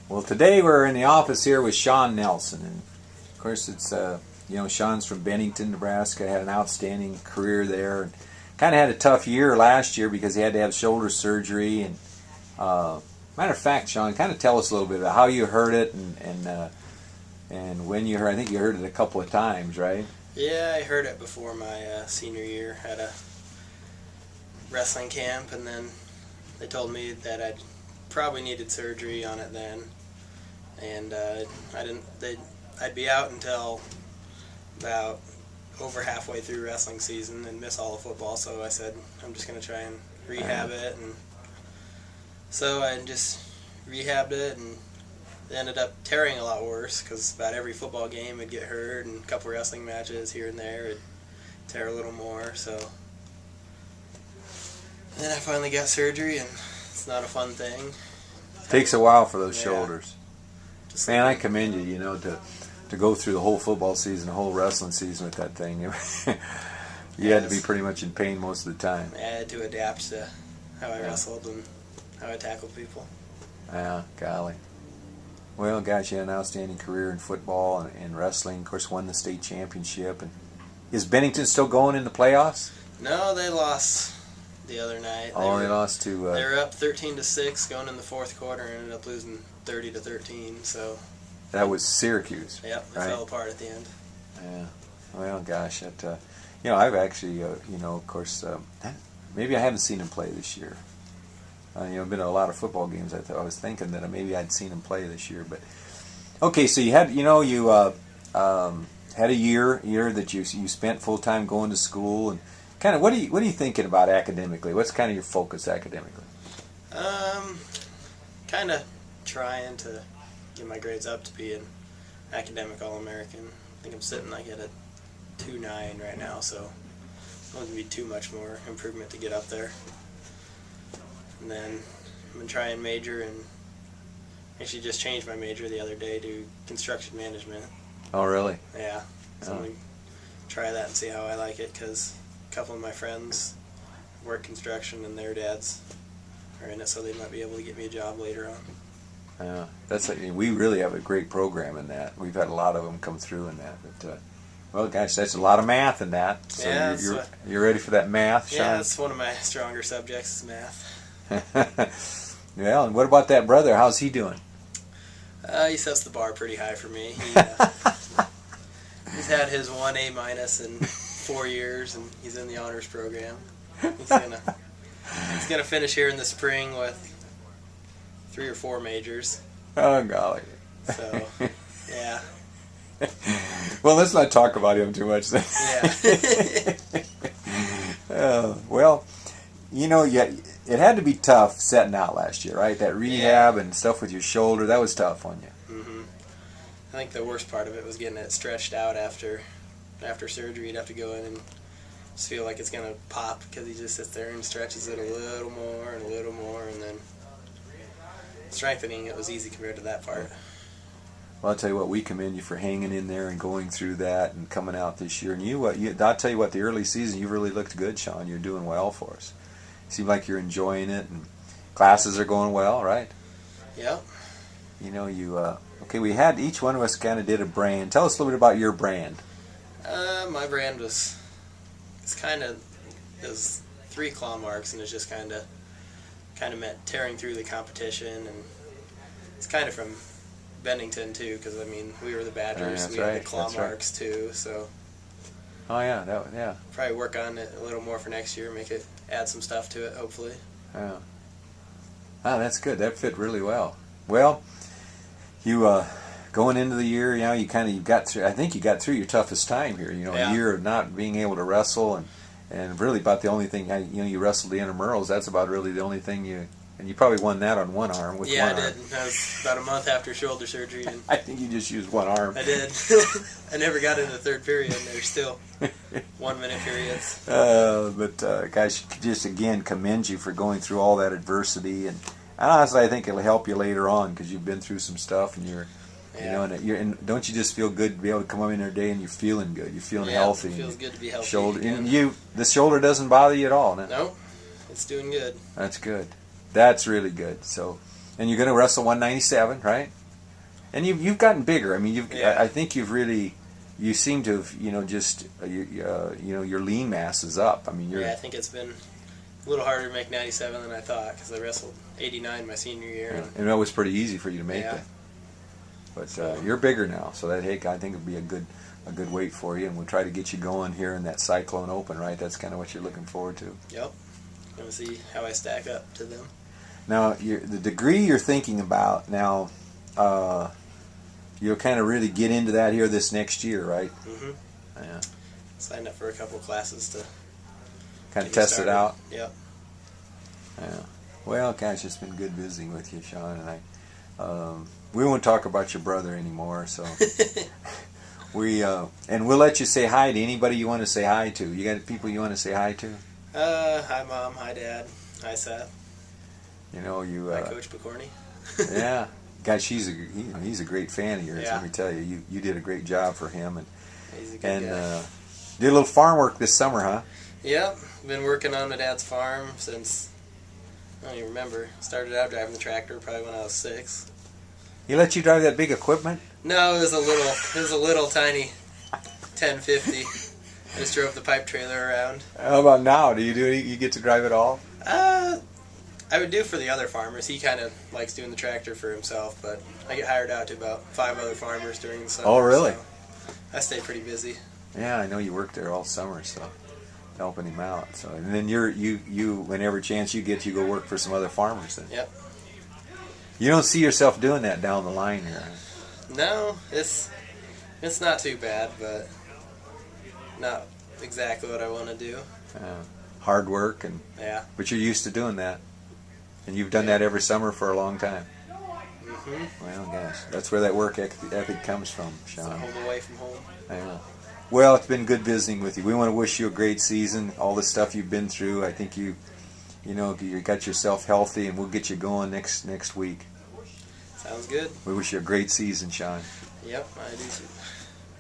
Well, today we're in the office here with Shawn Nelson, and of course it's Shawn's from Bennington, Nebraska. Had an outstanding career there, and kind of had a tough year last year because he had to have shoulder surgery. And matter of fact, Shawn, kind of tell us a little bit about how you heard it and when you heard. I think you heard it a couple of times, right? Yeah, I heard it before my senior year at a wrestling camp, and then they told me that I'd probably needed surgery on it then, and I'd be out until about over halfway through wrestling season and miss all the football. So I said I'm just going to try and rehab it, and so I just rehabbed it, and it ended up tearing a lot worse because about every football game I'd get hurt, and a couple wrestling matches here and there it'd tear a little more. So then I finally got surgery, and it's not a fun thing. Takes a while for those shoulders. Man, I commend you, to go through the whole football season, the whole wrestling season with that thing. You had to be pretty much in pain most of the time. I had to adapt to how I wrestled and how I tackled people. Yeah, golly. Well, gosh, you had an outstanding career in football and wrestling. Of course, won the state championship. And is Bennington still going in the playoffs? No, they lost the other night. They lost to. They were up 13-6 going in the fourth quarter and ended up losing 30-13. So. That was Syracuse. Yep, it fell apart at the end. Yeah. Well, gosh, I've actually, of course, maybe I haven't seen him play this year. Been to a lot of football games. I was thinking that maybe I'd seen him play this year, but okay. So you had, had a year that you spent full time going to school, and kind of what are you thinking about academically? What's kind of your focus academically? Kind of trying to get my grades up to be an academic All-American. I think I'm sitting like at a 2.9 right now, so it wouldn't be too much more improvement to get up there. And then I'm going to try and major, and actually just changed my major the other day to construction management. Oh, really? Yeah. So I'm going to try that and see how I like it, because a couple of my friends work construction and their dads are in it, so they might be able to get me a job later on. We really have a great program in that. We've had a lot of them come through in that. But well, gosh, that's a lot of math in that. So yeah, you're ready for that math, Shawn? Yeah, that's one of my stronger subjects is math. Well, and what about that brother? How's he doing? He sets the bar pretty high for me. He's had his 1 A- in 4 years, and he's in the honors program. He's gonna finish here in the spring with 3 or 4 majors. Oh, golly. So, yeah. Well, let's not talk about him too much then. Yeah. Well, it had to be tough setting out last year, right? That rehab and stuff with your shoulder, that was tough on you. Mm-hmm. I think the worst part of it was getting it stretched out after surgery. You'd have to go in and just feel like it's going to pop, because he just sits there and stretches it a little more and a little more, and then strengthening it was easy compared to that part. Well, I'll tell you what, we commend you for hanging in there and going through that and coming out this year. And I'll tell you what, the early season, you really looked good, Shawn. You're doing well for us. Seems like you're enjoying it, and classes are going well, right? Yep. Okay, we had, each one of us kind of did a brand. Tell us a little bit about your brand. My brand was 3 claw marks, and it's just kind of meant tearing through the competition, and it's kind of from Bennington too, because we were the Badgers, we had the claw marks too, so. Oh yeah, Probably work on it a little more for next year, add some stuff to it, hopefully. Yeah. Ah, that's good. That fit really well. Well, you going into the year, you got through. I think you got through your toughest time here. A year of not being able to wrestle, and really about the only thing. You wrestled the intramurals. That's about really the only thing you. And you probably won that on one arm. With one arm. I did. That was about a month after shoulder surgery. And I think you just used one arm. I did. I never got into the third period, and there's still 1-minute periods. But guys, just again commend you for going through all that adversity, and honestly, I think it'll help you later on, because you've been through some stuff, and and don't you just feel good to be able to come up in there today and you're feeling good, you're feeling healthy. It feels good to be healthy. Shoulder, and the shoulder doesn't bother you at all, no? No, it's doing good. That's good. That's really good. So, And you're going to wrestle 197, right? And you've gotten bigger. I mean, I think you've really, you seem to have, just your lean mass is up. I mean, I think it's been a little harder to make 97 than I thought because I wrestled 89 my senior year. And that was pretty easy for you to make that. But you're bigger now, so that I think would be a good weight for you, and we'll try to get you going here in that Cyclone Open, right? That's kind of what you're looking forward to. Yep. Going to see how I stack up to them. Now, the degree you're thinking about now, you'll kind of really get into that here this next year, right? Mm-hmm. Yeah. Signed up for a couple classes to kind of test it out. Yep. Yeah. Well, gosh, it's been good visiting with you, Shawn, and we won't talk about your brother anymore, so and we'll let you say hi to anybody you want to say hi to. You got people you want to say hi to? Hi Mom, hi Dad, hi Seth. Hi Coach Picorni. Yeah, gosh, he's a great fan of yours. Yeah. Let me tell you, you did a great job for him, He's a good guy. Did a little farm work this summer, huh? Yep, been working on my dad's farm since I don't even remember. Started out driving the tractor probably when I was 6. He let you drive that big equipment? No, it was a little tiny 1050. I just drove the pipe trailer around. How about now? You get to drive it all? I would do for the other farmers. He kind of likes doing the tractor for himself, but I get hired out to about 5 other farmers during the summer. Oh, really? So I stay pretty busy. Yeah, I know you work there all summer, so helping him out. So, and then you whenever chance you get, you go work for some other farmers. Then. Yep. You don't see yourself doing that down the line here. No, it's not too bad, but not exactly what I want to do. Hard work but you're used to doing that, and you've done that every summer for a long time. Mm-hmm. Well, gosh, that's where that work ethic comes from, Shawn. It's a home away from home. I know. Well, it's been good visiting with you. We want to wish you a great season. All the stuff you've been through, I think you got yourself healthy, and we'll get you going next week. Sounds good. We wish you a great season, Shawn. Yep, I do too.